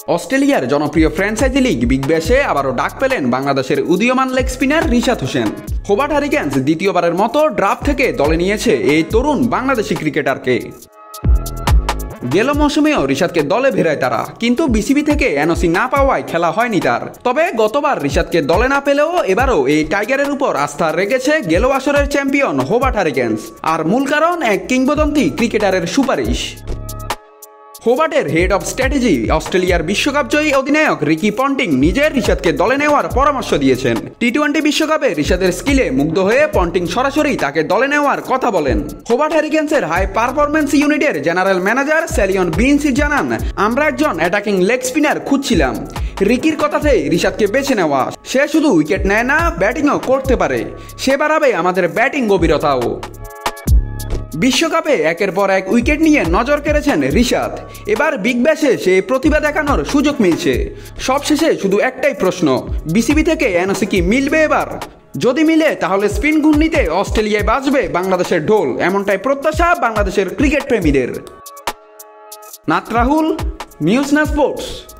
অস্ট্রেলিয়ার জনপ্রিয় franchise league big ব্যাশে আবারও ডাক পেলেন বাংলাদেশের উদীয়মান leg spinner Rishad Hossain. Hobart Hurricanes দ্বিতীয়বারের মতো ড্রাফট থেকে দলে নিয়েছে এই তরুণ বাংলাদেশি ক্রিকেটারকে। গেল মৌসুমেও রিশাদকে দলে ভেড়ায় তারা, কিন্তু বিসিবি থেকে এনওসি না পাওয়ায় খেলা হয়নি তার। তবে গতবার রিশাদকে দলে না পেলেও এবারও এই টাইগারের উপর আস্থা রেখেছে গেল আসরের চ্যাম্পিয়ন হোবার্ট হারিকেন্স। আর মূল কারণ এক কিংবদন্তি ক্রিকেটারের সুপারিশ। হোবার্টের হেড অব স্ট্র্যাটেজি অস্ট্রেলিয়ার বিশ্বকাপ জয়ী অধিনায়ক রিকি পন্টিং নিজের রিশাদকে দলে নেওয়ার পরামর্শ দিয়েছেন। টি-20 বিশ্বকাপে রিশাদের স্কিলে মুগ্ধ হয়ে পন্টিং সরাসরি তাকে দলে নেওয়ার কথা বলেন। হোবার্ট হ্যারিকেন্সের হাই পারফরম্যান্স ইউনিটের জেনারেল ম্যানেজার স্যালিয়ন বিনসি জানান, আমরা একজন অ্যাটাকিং লেগ স্পিনার খুঁজছিলাম। রিকির কথাতেই রিশাদকে বেছে নেওয়া। সে শুধু উইকেট নেয় না, ব্যাটিংও করতে পারে। সে বাড়াবে আমাদের ব্যাটিং গভীরতাও। বিশ্বকাপে একের পর এক উইকেট নিয়ে নজর কেড়েছেন রিশাদ। এবার বিগ ব্যাশে সে প্রতিভা দেখানোর সুযোগ মিলছে। সবশেষে শুধু একটাই প্রশ্ন, বিসিবি থেকে এনওসি কি মিলবে এবার? যদি মিলে তাহলে স্পিন ঘূর্ণিতে অস্ট্রেলিয়ায় বাজবে বাংলাদেশের ঢোল, এমনটাই প্রত্যাশা বাংলাদেশের ক্রিকেট প্রেমীদের। নাত রাহুল, নিউজ না স্পোর্টস।